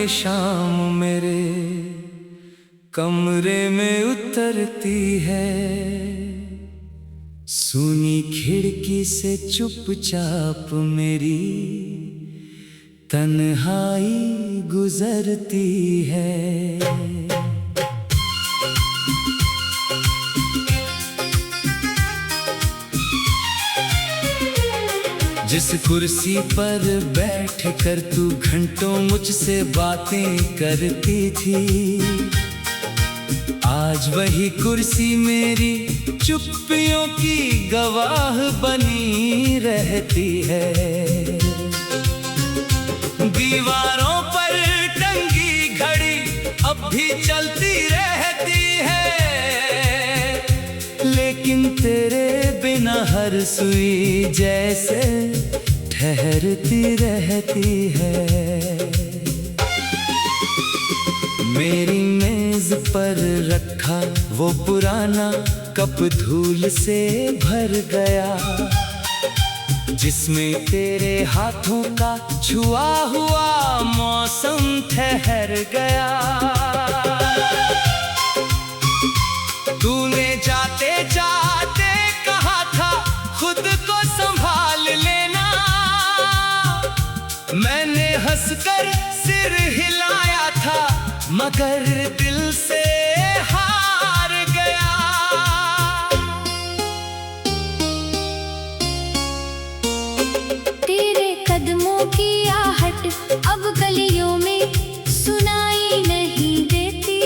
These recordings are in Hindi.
ये शाम मेरे कमरे में उतरती है। सुनी खिड़की से चुपचाप मेरी तन्हाई गुजरती है। जिस कुर्सी पर बैठ कर तू घंटों मुझसे बातें करती थी, आज वही कुर्सी मेरी चुप्पियों की गवाह बनी रहती है। दीवारों पर टंगी घड़ी अब भी चलती रहती है, लेकिन तेरे बिना हर सुई जैसे ठहरती रहती है। मेरी मेज पर रखा वो पुराना कप धूल से भर गया, जिसमें तेरे हाथों का छुआ हुआ मौसम ठहर गया। तूने जाते जाते कहा था खुद को संभाल लेना, मैंने हंसकर सिर हिलाया था मगर दिल से हार गया। तेरे कदमों की आहट अब गलियों में सुनाई नहीं देती,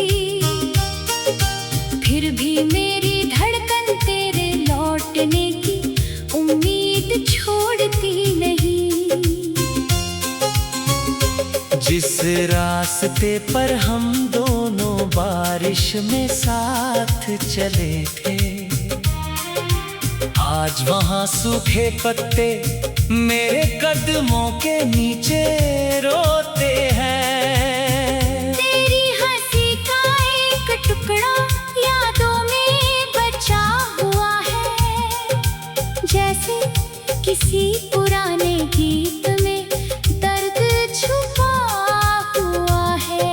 फिर भी मेरी धड़कन तेरे लौटने की उम्मीद छोड़ती नहीं। जिस रास्ते पर हम दोनों बारिश में साथ चले थे, आज वहाँ सूखे पत्ते मेरे कदमों के नीचे रोते हैं। तेरी हंसी का एक टुकड़ा यादों में बचा हुआ है, जैसे किसी पुराने गीत में दर्द छुपा हुआ है।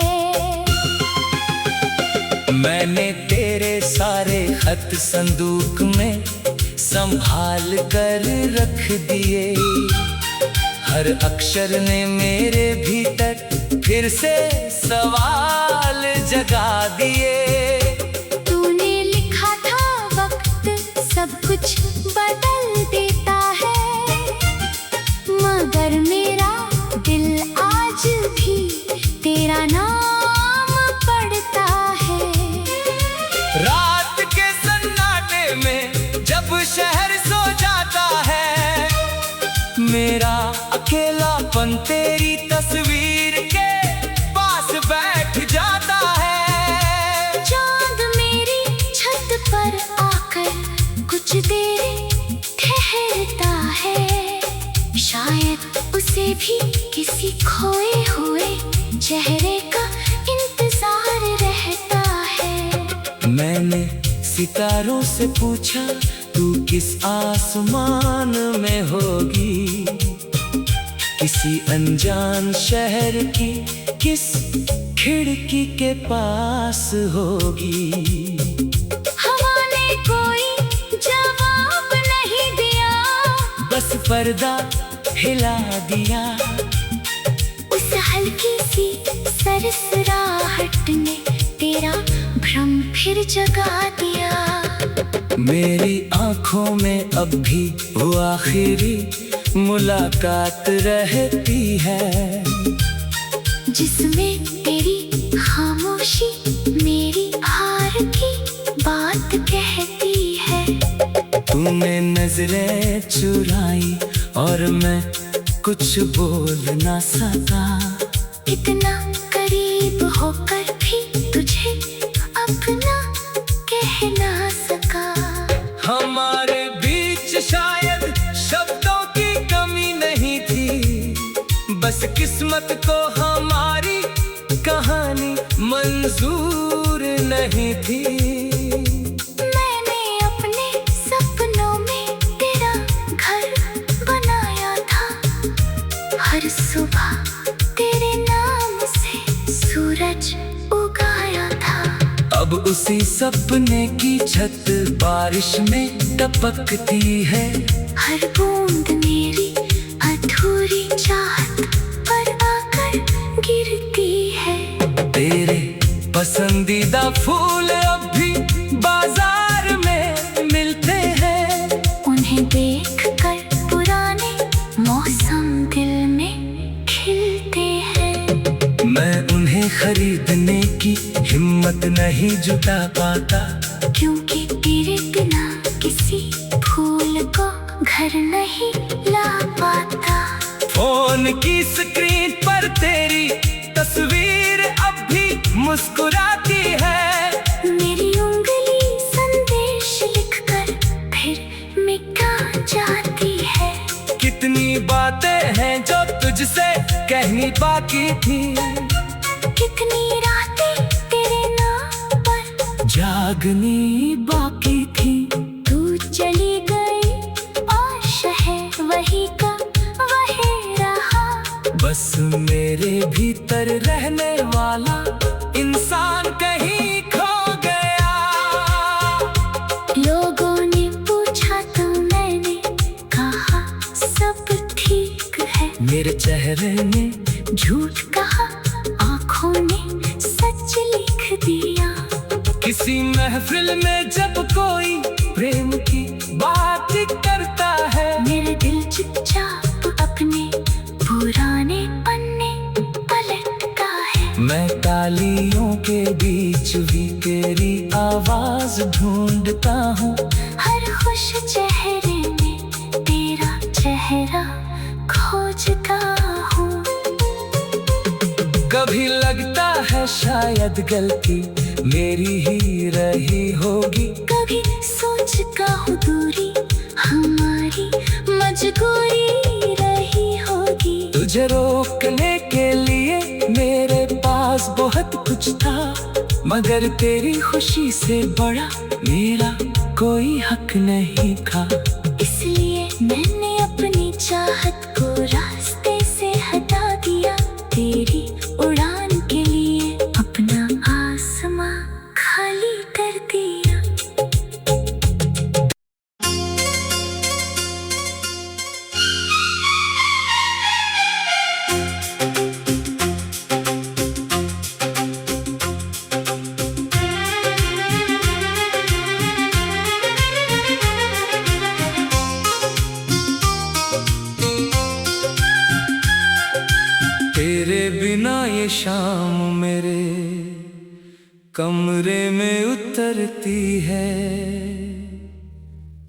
मैंने तेरे सारे खत संदूक में संभाल कर रख दिए, हर अक्षर ने मेरे भीतर फिर से सवाल जगा दिए। तूने लिखा था वक्त सब कुछ बदल देता है, मगर मेरा दिल आज भी तेरा नाम पढ़ता है। रात के सन्नाटे में जब शहर सो जाता है, मेरा अकेलापन तेरी तस्वीर के पास बैठ जाता है। चांद मेरी छत पर आकर कुछ देर ठहरता है, शायद उसे भी किसी खोए हुए चेहरे का इंतजार रहता है। मैंने सितारों से पूछा तू किस आसमान में होगी, किसी अनजान शहर की किस खिड़की के पास होगी। हवा ने कोई जवाब नहीं दिया, बस पर्दा हिला दिया। उस हल्की सी सरसराहट ने तेरा भ्रम फिर जगा दिया। मेरी आंखों में अब भी वो आखिरी मुलाकात रहती है, जिसमें तेरी खामोशी मेरी हार की बात कहती है। तूने नजरें चुराई और मैं कुछ बोल ना सका, इतना करीब होकर भी तुझे अपना कह ना सका। हमारे बीच शायद शब्दों की कमी नहीं थी, बस किस्मत को हमारी कहानी मंजूर नहीं थी। मैंने अपने सपनों में तेरा घर बनाया था, हर सुबह तेरे नाम से सी सपने की छत बारिश में टपकती है। हर बूंद मेरी अधूरी चाहत पर आकर गिरती है। तेरे पसंदीदा फूल अब भी बाजार में मिलते हैं। उन्हें देखकर पुराने मौसम दिल में खिलते हैं। मैं उन्हें खरीदने की हिम्मत नहीं जुटा पाता, क्योंकि तेरे बिना किसी फूल को घर नहीं ला पाता। फोन की स्क्रीन पर तेरी तस्वीर अब भी मुस्कुराती है। मेरी उंगली संदेश लिखकर फिर मिटा जाती है। कितनी बातें हैं जो तुझसे कहनी बाकी थी। कितनी रातें तेरे नाम पर जागनी बाकी थी। तू चली गई और शहर वही का वही रहा। बस मेरे भीतर रहने वाला इंसान कहीं खो गया। लोगों ने पूछा तो मैंने कहा सब ठीक है। मेरे चेहरे ने झूठ कहा, आँखों ने सच लिख दिया। किसी महफिल में जब कोई प्रेम की बात करता है, मेरे दिल चुपचाप अपने पुराने पन्ने पलटता है। मैं तालियों के बीच भी तेरी आवाज ढूंढता हूँ। हर खुश चेहरे में तेरा चेहरा खोजता हूँ। कभी लगता है शायद गलती मेरी ही रही होगी। कभी सोचता हूँ दूरी हमारी मजबूरी रही होगी। तुझे रोकने के लिए मेरे पास बहुत कुछ था, मगर तेरी खुशी से बड़ा मेरा कोई हक नहीं था। इसलिए मैंने अपनी चाहत को रास्ते से हटा दिया। तेरी उड़ान के लिए अपना आसमां खाली कर दिया। तेरे बिना ये शाम मेरे कमरे में उतरती है।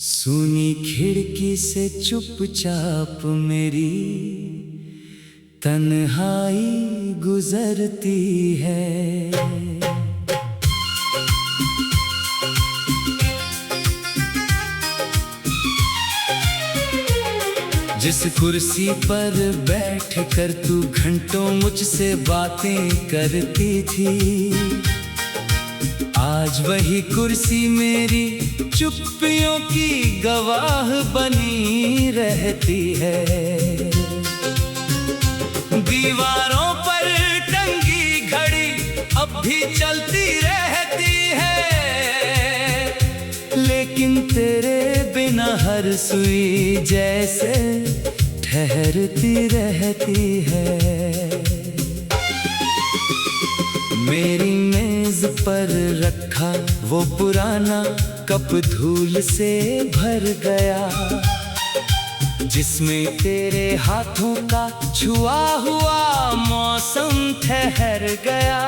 सुनी खिड़की से चुपचाप मेरी तन्हाई गुजरती है। जिस कुर्सी पर बैठ कर तू घंटों मुझसे बातें करती थी, आज वही कुर्सी मेरी चुप्पियों की गवाह बनी रहती है। दीवारों पर टंगी घड़ी अब भी चलती रहती है, लेकिन तेरे बिना हर सुई जैसे ठहरती रहती है। मेरी मेज पर रखा वो पुराना कप धूल से भर गया, जिसमें तेरे हाथों का छुआ हुआ मौसम ठहर गया।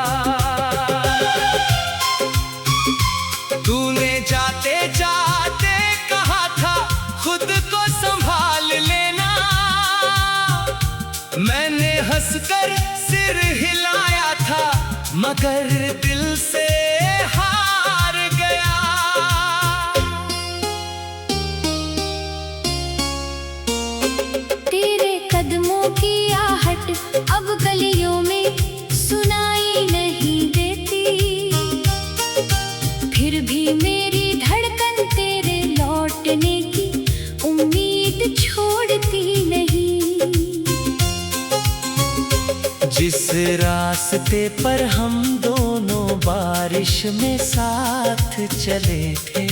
तूने जाते जाते कहा था खुद को संभाल लेना, मैंने हंसकर सिर हिलाया था मगर दिल से हार गया। तेरे कदमों की आहट अब गलियों में सुनाई नहीं देती, फिर भी मेरी धड़कन तेरे लौटने की उम्मीद छोड़ती नहीं। जिस रास्ते पर हम दोनों बारिश में साथ चले थे।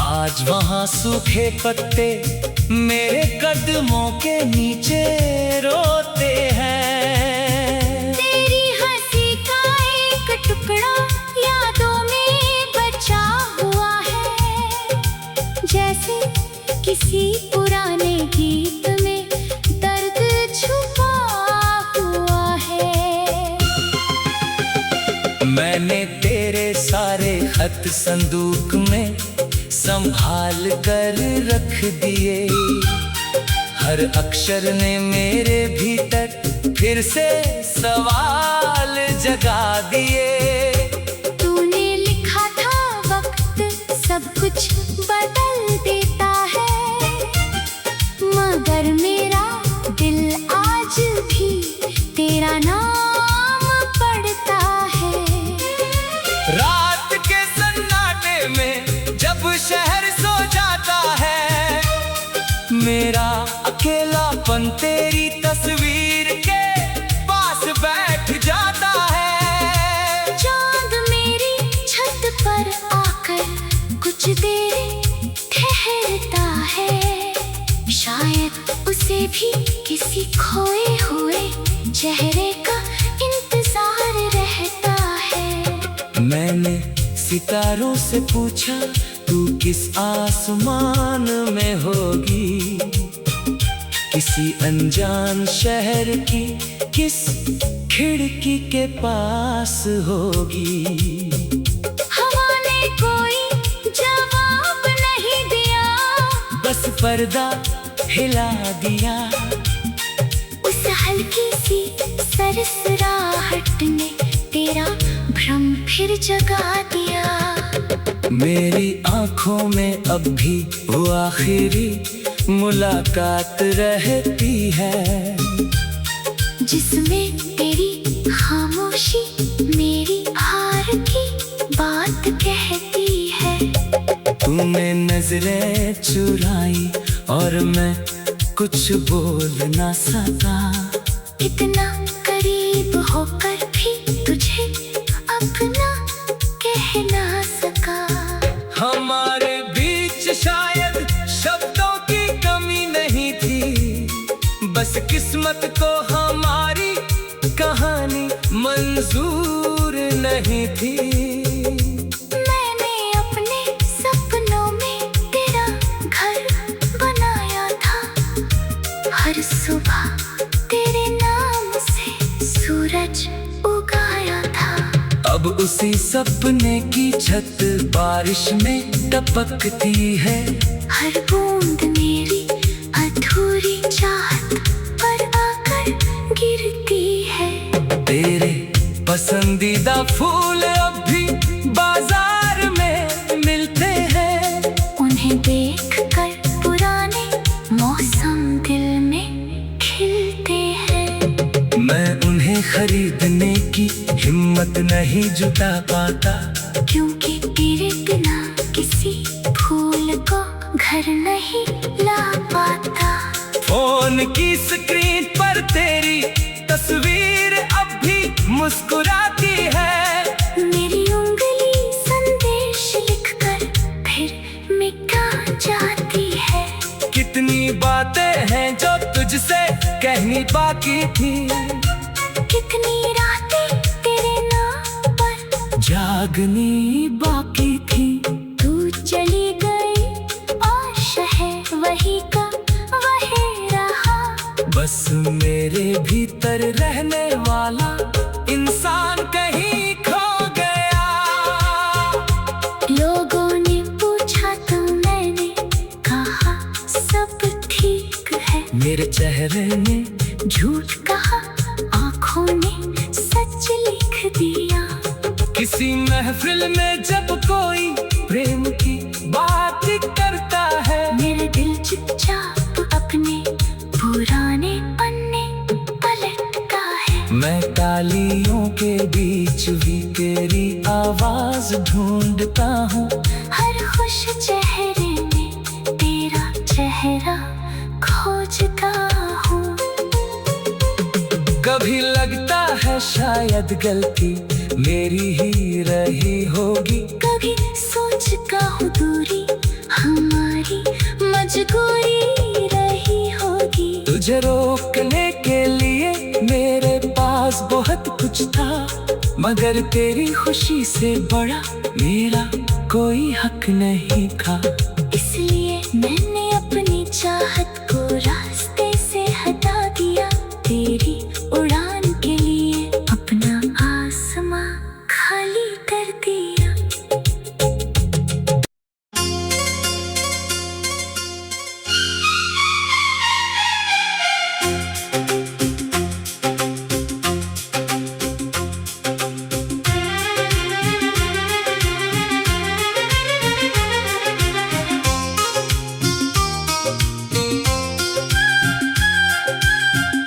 आज वहां सूखे पत्ते मेरे कदमों के नीचे रोते हैं। तेरी हंसी का एक टुकड़ा यादों में बचा हुआ है, जैसे किसी पुराने गीत में दर्द छुपा हुआ है। मैंने तेरे सारे खत संदूक में संभाल कर रख दिए। हर अक्षर ने मेरे भीतर फिर से सवाल जगा दिए। तूने लिखा था वक्त सब कुछ बदल देता है, मगर मेरा दिल आज भी तेरा नाम पढ़ता है। रात के सन्नाटे में जब शहर सो जाता है, मेरा अकेलापन तेरी तस्वीर के पास बैठ जाता है। चांद मेरी छत पर आकर कुछ देर ठहरता है, शायद उसे भी किसी खोए हुए चेहरे का इंतजार रहता है। मैंने सितारों से पूछा तू किस आसमान में होगी, किसी अनजान शहर की किस खिड़की के पास होगी। हवा ने कोई जवाब नहीं दिया, बस पर्दा हिला दिया। उस हल्की सी सरसराहट ने तेरा भ्रम फिर जगा दिया। मेरी आंखों में अब भी वो आखिरी मुलाकात रहती है, जिसमें तेरी खामोशी मेरी हार की बात कहती है। तूने नजरें चुराई और मैं कुछ बोल ना सका। इतना करीब होकर भी तुझे अपना कह ना सका। हमारे बीच शायद शब्दों की कमी नहीं थी, बस किस्मत को हमारी कहानी मंजूर नहीं थी। मैंने अपने सपनों में तेरा घर बनाया था, हर सुबह तेरे नाम से सूरज उगाया था। अब उसी सपने की छत बारिश में टपकती है। हर बूंद मेरी अधूरी चाहत पर आकर गिरती है। तेरे पसंदीदा फूल अब भी बाजार में मिलते हैं, उन्हें देखकर पुराने मौसम दिल में खिलते हैं। मैं उन्हें खरीदने की हिम्मत नहीं जुटा पाता, क्योंकि तेरे बिना किसी फूल को घर नहीं ला पाता। फोन की स्क्रीन पर तेरी तस्वीर अब भी मुस्कुराती है। मेरी उंगली संदेश लिखकर फिर मिटा जाती है। कितनी बातें हैं जो तुझसे कहनी बाकी थी, कितनी रातें तेरे नाम पर जागनी बाकी थी। तू चली गई और शहर वही का वही रहा। बस मेरे भीतर रहने वाला इंसान कहीं खो गया। लोगों ने पूछा तो मैंने कहा सब ठीक है। मेरे चेहरे ने झूठ कहा, आँखों ने सच लिख दिया। किसी महफिल में जब कोई प्रेम की बात करता है, मेरे दिल चुपचाप अपने पुराने पन्ने पलटता है। मैं तालियों के बीच भी तेरी आवाज ढूंढता हूँ। हर खुश चेहरे में तेरा चेहरा खोजता हूँ। कभी लगता है शायद गलती मेरी ही रही होगी। कभी सोच का हो दूरी हमारी मजबूरी रही होगी। तुझे रोकने के लिए मेरे पास बहुत कुछ था, मगर तेरी खुशी से बड़ा मेरा कोई हक नहीं था। इसलिए मैंने अपनी चाहत को रास्ते से हटा दिया। तेरी उड़ान के लिए अपना आसमां खाली कर दिया।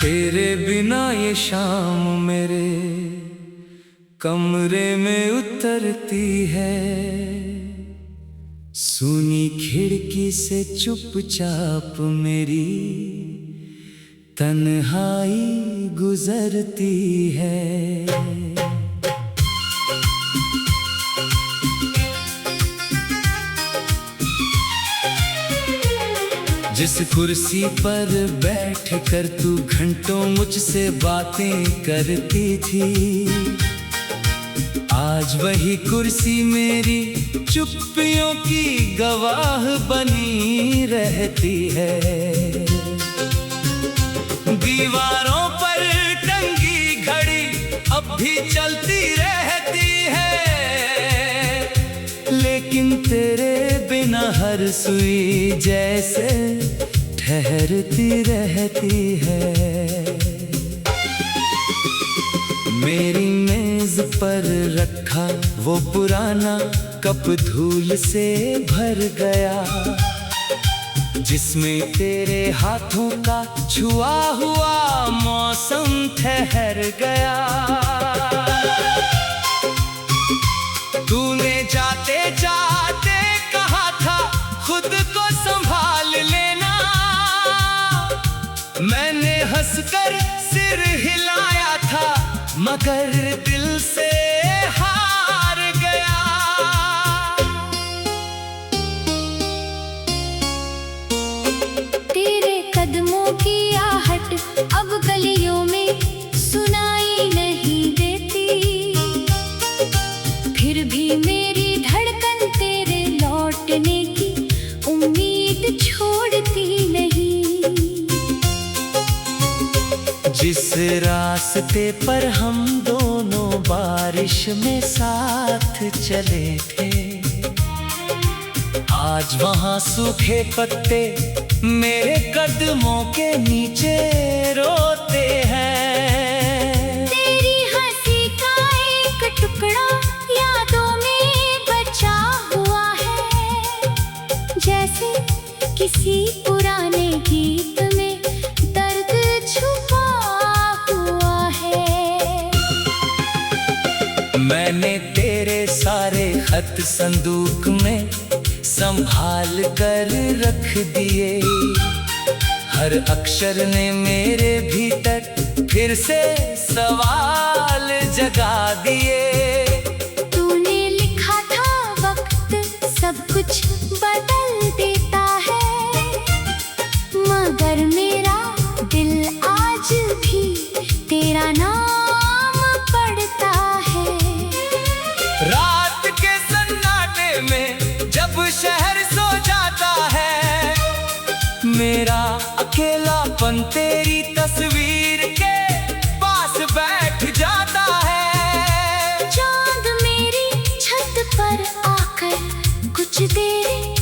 तेरे बिना ये शाम मेरे कमरे में उतरती है, सुनी खिड़की से चुपचाप मेरी तन्हाई गुजरती है। जिस कुर्सी पर बैठ कर तू घंटों मुझसे बातें करती थी, आज वही कुर्सी मेरी चुप्पियों की गवाह बनी रहती है। दीवारों पर टंगी घड़ी अब भी चलती रहती है, लेकिन तेरे बिना हर सुई जैसे ठहरती रहती है। मेरी मेज पर रखा वो पुराना कप धूल से भर गया, जिसमें तेरे हाथों का छुआ हुआ मौसम ठहर गया। तूने जाते जाते कहा था खुद को संभाल लेना, मैंने हंसकर सिर हिलाया था मगर दिल से हार गया। तेरे कदमों की आहट अब गलियों में सुनाई नहीं देती, फिर भी मेरी धड़कन तेरे लौटने की उम्मीद छोड़ती नहीं। जिस रास्ते पर हम दोनों बारिश में साथ चले थे, आज वहाँ सूखे पत्ते मेरे कदमों के नीचे रोते हैं। तेरी हंसी का एक टुकड़ा यादों में बचा हुआ है, जैसे किसी पुराने गीत में दर्द छुपा हुआ है। मैंने तेरे सारे खत संदूक में संभाल कर रख दिए, हर अक्षर ने मेरे भीतर फिर से सवाल जगा दिए। तूने लिखा था वक्त सब कुछ बदल देता है, मगर मेरा दिल आज भी तेरा नाम पढ़ता है। रात के सन्नाटे में जब शहर सो जाता है, मेरा अकेलापन तेरी तस्वीर के पास बैठ जाता है। चांद मेरी छत पर आकर कुछ देर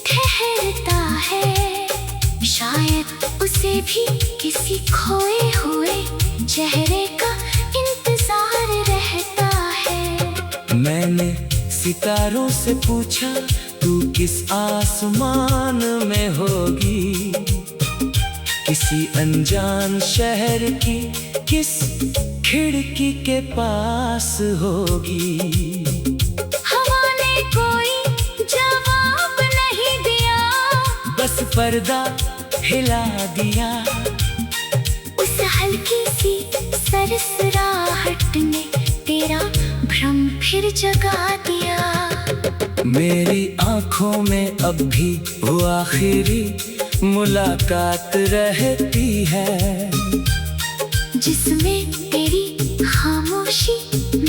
ठहरता है, शायद उसे भी किसी खोए हुए चेहरे का इंतजार रहता है। मैंने सितारों से पूछा तू किस आसमान में होगी, किसी अनजान शहर की किस खिड़की के पास होगी। हवा ने कोई जवाब नहीं दिया, बस पर्दा हिला दिया। उस हल्की सी सरसराहट ने तेरा भ्रम फिर जगा दिया। मेरी आंखों में अब भी वो आखिरी मुलाकात रहती है, जिसमें तेरी खामोशी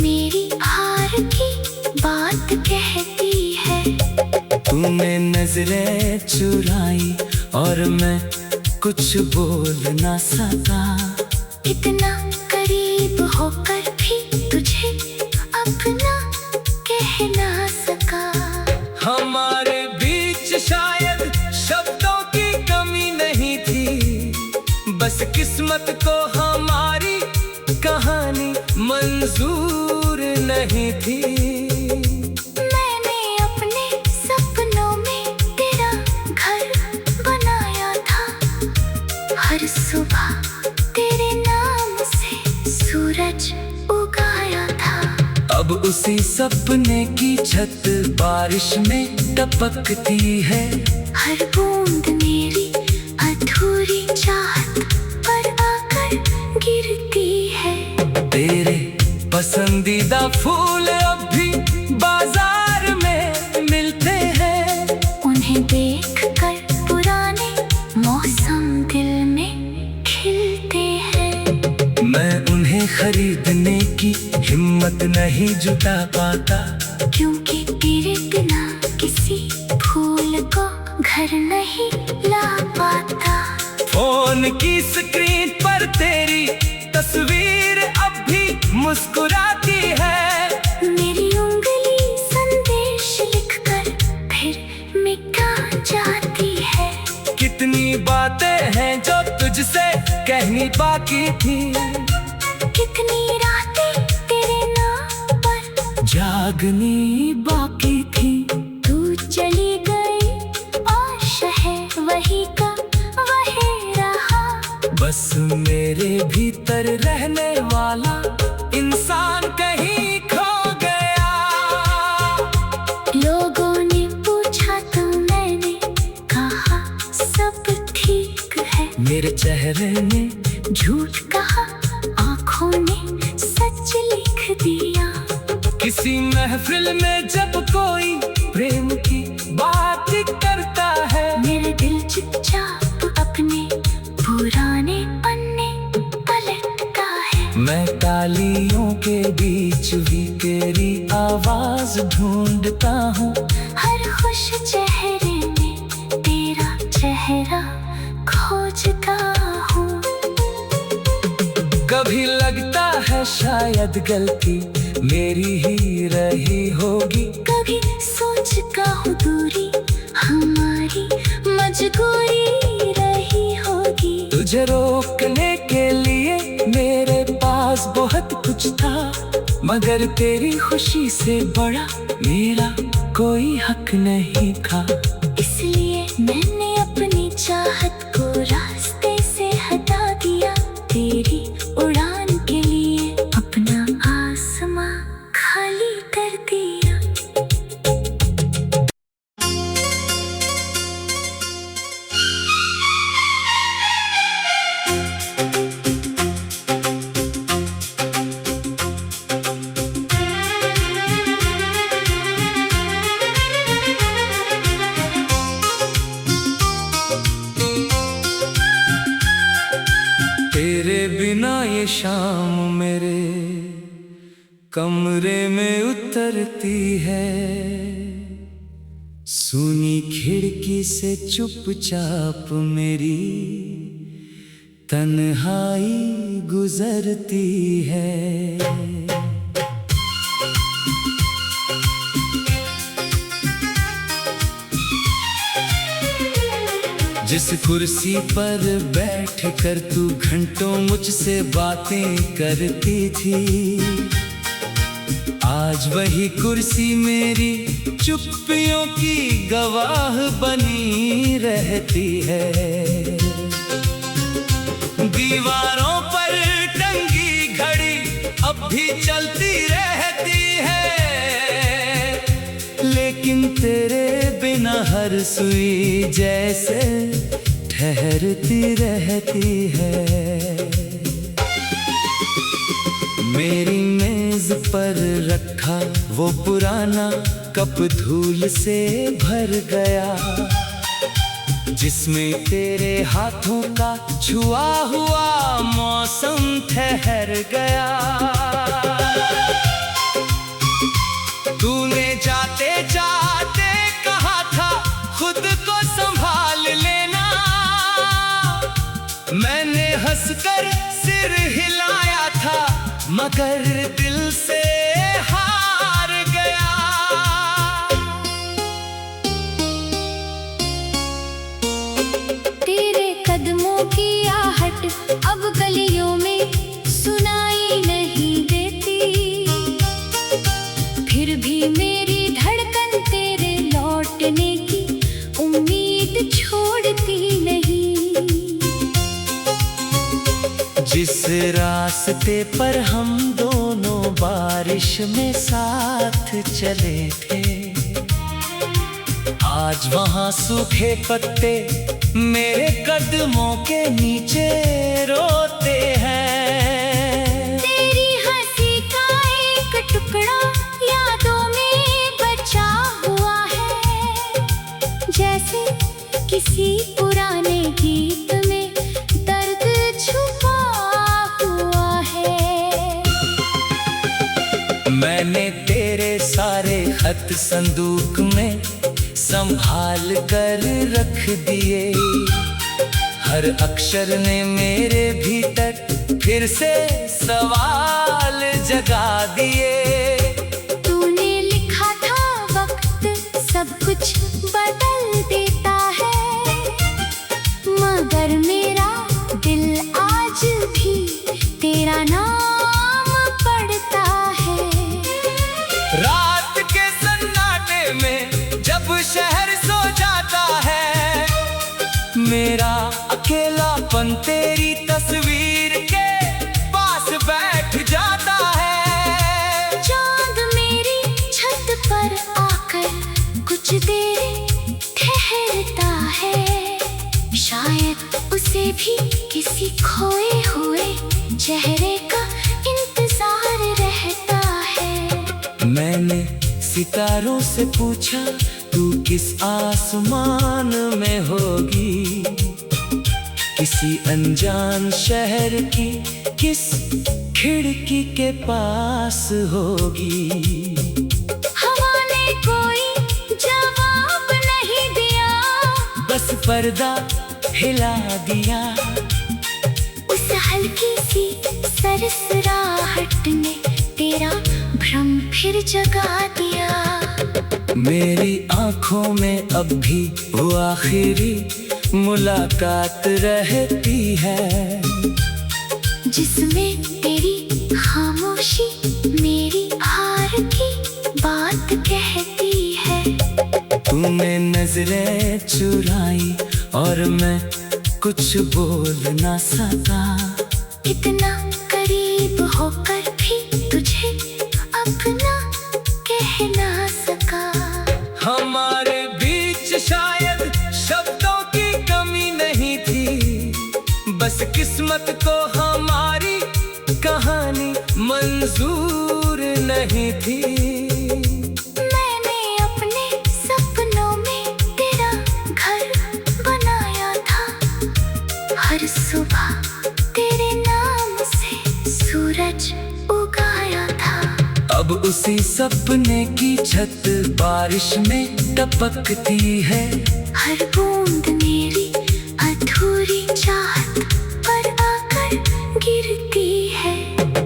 मेरी हार की बात कहती है। तूने नजरें चुराई और मैं कुछ बोल ना सका। इतना करीब होकर भी तुझे अपना कह ना सका। हमारे बीच शायद शब्दों की कमी नहीं थी, बस किस्मत को हमारी कहानी मंजूर नहीं थी। मैंने अपने सपनों में तेरा घर बनाया था, हर सुबह तेरे नाम से सूरज उगाया था। अब उसी सपने की छत बारिश में टपकती है। हर बूंद मेरी अधूरी चाहत पर आकर गिरती है। तेरे पसंदीदा फूल अब भी बाजार में मिलते हैं। उन्हें देखकर पुराने मौसम दिल में खिलते हैं। मैं उन्हें खरीदने की हिम्मत नहीं जुटा पाता, क्योंकि तेरे बिना किसी फूल को घर नहीं ला पाता। फोन की स्क्रीन पर तेरी तस्वीर अब भी मुस्कुराती है। मेरी उंगली संदेश लिखकर फिर मिटा जाती है। कितनी बातें हैं जो तुझसे कहनी बाकी थी, कितनी रातें तेरे नाम पर जागनी बाकी थी। तू चली गई और शहर वही का वही रहा। बस मेरे भीतर रहने वाला इंसान कहीं खो गया। लोगों ने पूछा तो मैंने कहा सब ठीक है। मेरे चेहरे ने झूठ कहा, आँखों ने सच लिख दिया। किसी महफिल में जब कोई प्रेम की बात करता है, मेरे दिल चुपचाप अपने पुराने पन्ने पलटता है। मैं तालियों के बीच भी तेरी आवाज ढूंढता हूँ। हर खुश चेहरे में तेरा चेहरा खोजता हूँ। कभी लगता है शायद गलती मेरी ही रही होगी। कभी सोचता हूँ दूरी हमारी मजबूरी रही होगी। तुझे रोकने के लिए मेरे पास बहुत कुछ था, मगर तेरी खुशी से बड़ा मेरा कोई हक नहीं था। इसलिए मैंने अपनी चाहत को रास्ते से हटा दिया। तेरी उड़ान के लिए अपना आसमां खाली कर दिया। तेरे बिना ये शाम मेरे कमरे में उतरती है। सुनी खिड़की से चुपचाप मेरी तन्हाई गुजरती है। जिस कुर्सी पर बैठ कर तू घंटों मुझसे बातें करती थी, आज वही कुर्सी मेरी चुप्पियों की गवाह बनी रहती है। दीवारों पर टंगी घड़ी अब भी चलती रहती है, लेकिन तेरे बिना हर सुई जैसे ठहरती रहती है। मेरी मेज मेज पर रखा वो पुराना कप धूल से भर गया, जिसमें तेरे हाथों का छुआ हुआ मौसम ठहर गया। तूने जाते जाते कहा था खुद को संभाल लेना, मैंने हंसकर सिर हिलाया था मगर दिल से हार गया। तेरे कदमों की आहट अब गलियों में सुनाई नहीं देती, फिर भी मेरी धड़कन तेरे लौटने की उम्मीद छोड़ती नहीं। जिस रास्ते पर हम दोनों बारिश में साथ चले थे, आज वहाँ सूखे पत्ते मेरे कदमों के नीचे रोते हैं। तेरी हंसी का एक टुकड़ा यादों में बचा हुआ है, जैसे किसी पुराने गीत में दर्द छुपा हुआ है। मैंने तेरे सारे खत संदूक में संभाल कर रख दिए, हर अक्षर ने मेरे भीतर फिर से सवाल जगा दिए। तूने लिखा था वक्त सब कुछ बदल देता है, मगर मेरा दिल आज भी तेरा नाम पढ़ता है। रात के सन्नाटे में जब शहर सो जाता है, मेरा अकेलापन तेरी तस्वीर के पास बैठ जाता है। चांद मेरी छत पर आकर कुछ देर ठहरता है, शायद उसे भी किसी खोए हुए चेहरे का इंतजार रहता है। मैंने सितारों से पूछा तू किस आसमान में होगी, किसी अनजान शहर की किस खिड़की के पास होगी। हवा ने कोई जवाब नहीं दिया, बस पर्दा हिला दिया। उस हल्की सी सरसराहट ने तेरा भ्रम फिर जगा दिया। मेरी आंखों में अब भी वो आखिरी मुलाकात रहती है, जिसमें तेरी खामोशी मेरी हार की बात कहती है। तूने नजरें चुराई और मैं कुछ बोल ना सका, इतना करीब होकर भी तुझे अपना कह ना सका। हमारे बीच शायद शब्दों की कमी नहीं थी, बस किस्मत को हमारी कहानी मंजूर नहीं थी। मैंने अपने सपनों में तेरा घर बनाया था, हर सुबह तेरे नाम से सूरज उगाया था। अब उसी सपने की छत बारिश में टपकती है, हर बूंद मेरी अधूरी चाहत पर आकर गिरती है।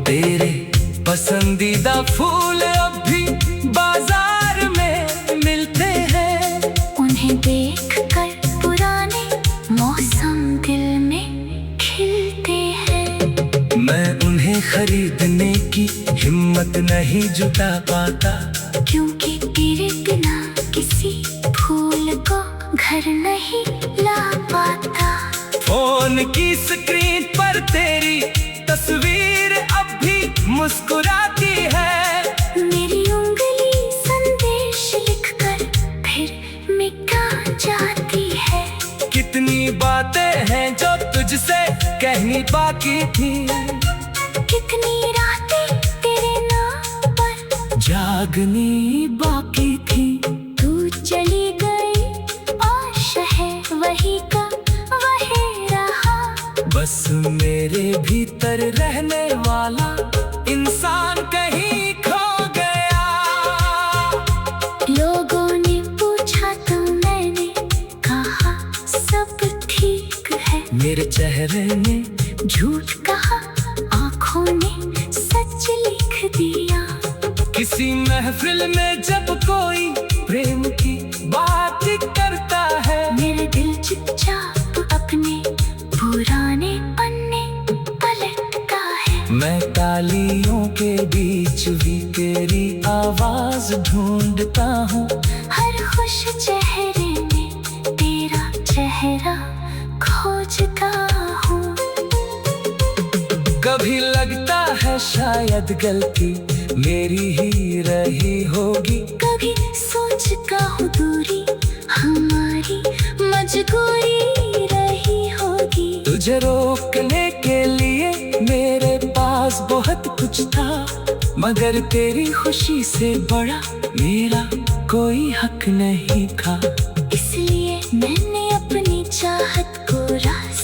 तेरे पसंदीदा फूल अब भी बाजार में मिलते हैं, उन्हें देखकर पुराने मौसम दिल में खिलते हैं। मैं उन्हें खरीदने की हिम्मत नहीं जुटा पाता, क्योंकि तेरे बिना किसी फूल को घर नहीं ला पाता। फोन की स्क्रीन पर तेरी तस्वीर अब भी मुस्कुराती है, मेरी उंगली संदेश लिखकर फिर मिटा जाती है। कितनी बातें हैं जो तुझसे कहनी बाकी थी, कितनी रातें तेरे नाम भागनी बाकी थी। तू चली गई और शहर वही का वही रहा। बस मेरे भीतर रहने वाला इंसान कहीं खो गया। लोगों ने पूछा तो मैंने कहा सब ठीक है। मेरे चेहरे ने झूठ कहा, आंखों ने सच लिख दिया। किसी महफिल में जब कोई प्रेम की बात करता है, मेरे दिल चुपचाप अपने पुराने पन्ने पलटता है। मैं तालियों के बीच भी तेरी आवाज ढूंढता हूँ। हर खुश चेहरे में तेरा चेहरा खोजता हूँ। कभी लगता है शायद गलती मेरी ही रही होगी। कभी सोचता हूँ दूरी हमारी मजबूरी रही होगी। तुझे रोकने के लिए मेरे पास बहुत कुछ था, मगर तेरी खुशी से बड़ा मेरा कोई हक नहीं था। इसलिए मैंने अपनी चाहत को रास्ते